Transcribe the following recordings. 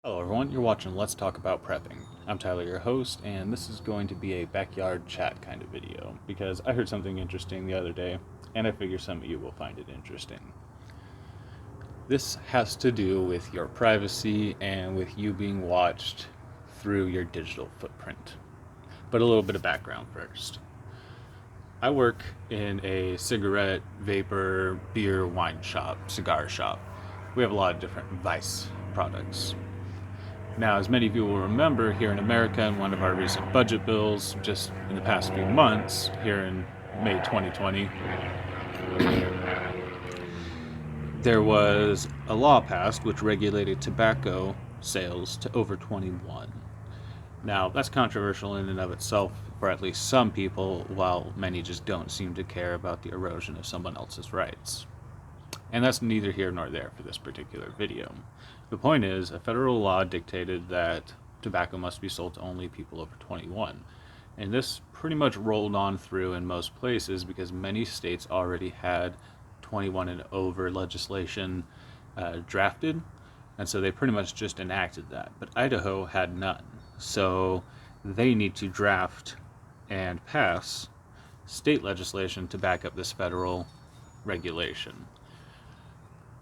Hello, everyone. You're watching Let's Talk About Prepping. I'm Tyler, your host, and this is going to be a backyard chat kind of video because I heard something interesting the other day, and I figure some of you will find it interesting. This has to do with your privacy and with you being watched through your digital footprint. But a little bit of background first. I work in a cigarette, vapor, beer, wine shop, cigar shop. We have a lot of different vice products. Now, as many of you will remember, here in America, in one of our recent budget bills, just in the past few months, here in May 2020, there was a law passed which regulated tobacco sales to over 21. Now, that's controversial in and of itself for at least some people, while many just don't seem to care about the erosion of someone else's rights. And that's neither here nor there for this particular video. The point is, a federal law dictated that tobacco must be sold to only people over 21. And this pretty much rolled on through in most places because many states already had 21 and over legislation drafted. And so they pretty much just enacted that. But Idaho had none. So they need to draft and pass state legislation to back up this federal regulation.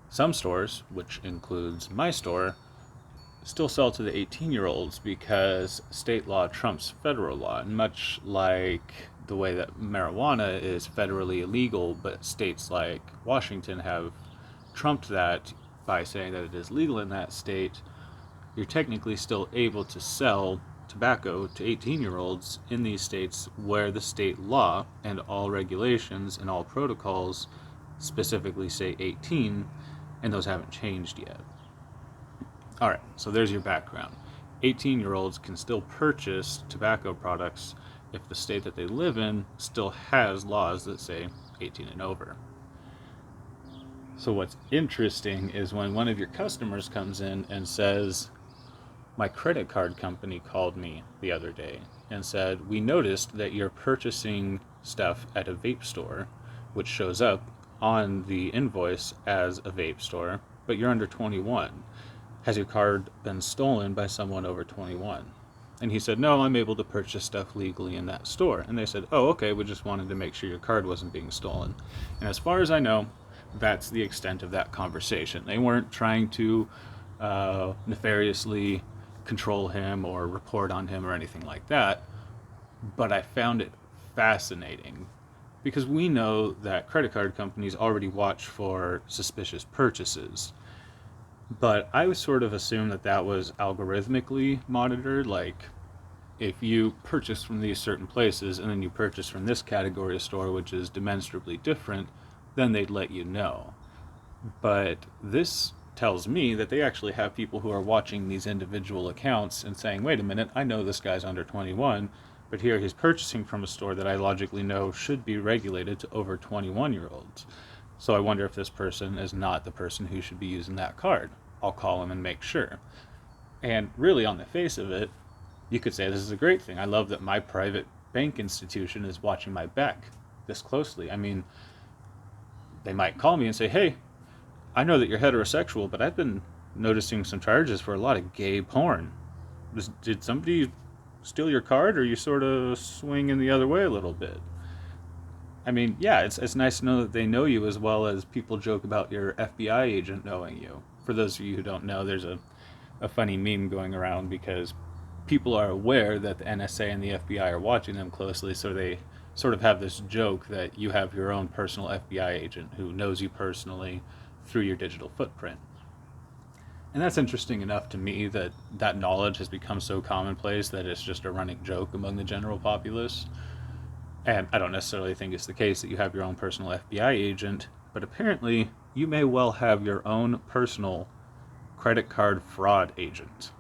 Some stores, which includes my store, still sell to the 18-year-olds because state law trumps federal law. And much like the way that marijuana is federally illegal, but states like Washington have trumped that by saying that it is legal in that state, you're technically still able to sell tobacco to 18-year-olds in these states where the state law and all regulations and all protocols specifically say 18, and those haven't changed yet. Alright, so there's your background. 18-year-olds can still purchase tobacco products if the state that they live in still has laws that say 18 and over. So what's interesting is when one of your customers comes in and says, my credit card company called me the other day and said, we noticed that you're purchasing stuff at a vape store, which shows up on the invoice as a vape store, but you're under 21. Has your card been stolen by someone over 21? And he said, no, I'm able to purchase stuff legally in that store. And they said, oh, okay, we just wanted to make sure your card wasn't being stolen. And as far as I know, that's the extent of that conversation. They weren't trying to nefariously control him or report on him or anything like that. But I found it fascinating because we know that credit card companies already watch for suspicious purchases. But I would sort of assume that that was algorithmically monitored, like if you purchase from these certain places and then you purchase from this category of store, which is demonstrably different, then they'd let you know. But this tells me that they actually have people who are watching these individual accounts and saying, wait a minute, I know this guy's under 21, but here he's purchasing from a store that I logically know should be regulated to over 21-year-olds. So I wonder if this person is not the person who should be using that card. I'll call him and make sure. And really, on the face of it, you could say this is a great thing. I love that my private bank institution is watching my back this closely. I mean, they might call me and say, hey, I know that you're heterosexual, but I've been noticing some charges for a lot of gay porn. Did somebody steal your card, or you sort of swinging the other way a little bit? I mean, yeah, it's nice to know that they know you as well as people joke about your FBI agent knowing you. For those of you who don't know, there's a funny meme going around because people are aware that the NSA and the FBI are watching them closely, so they sort of have this joke that you have your own personal FBI agent who knows you personally through your digital footprint. And that's interesting enough to me that that knowledge has become so commonplace that it's just a running joke among the general populace. And I don't necessarily think it's the case that you have your own personal FBI agent, but apparently you may well have your own personal credit card fraud agent.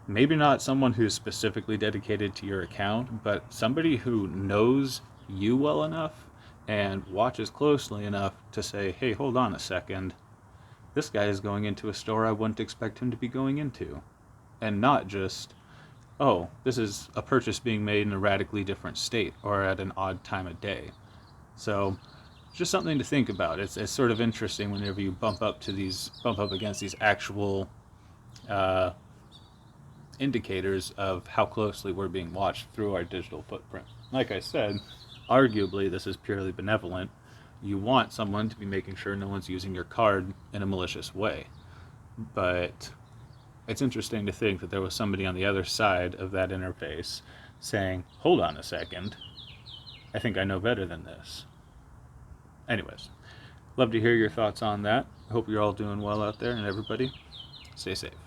Maybe not someone who's specifically dedicated to your account, but somebody who knows you well enough and watches closely enough to say, hey, hold on a second. This guy is going into a store I wouldn't expect him to be going into. And not just, oh, this is a purchase being made in a radically different state or at an odd time of day. So just something to think about. It's sort of interesting whenever you bump up against these actual indicators of how closely we're being watched through our digital footprint. Like I said, arguably this is purely benevolent. You want someone to be making sure no one's using your card in a malicious way. But it's interesting to think that there was somebody on the other side of that interface saying, hold on a second, I think I know better than this. Anyways, love to hear your thoughts on that. I hope you're all doing well out there, and everybody, stay safe.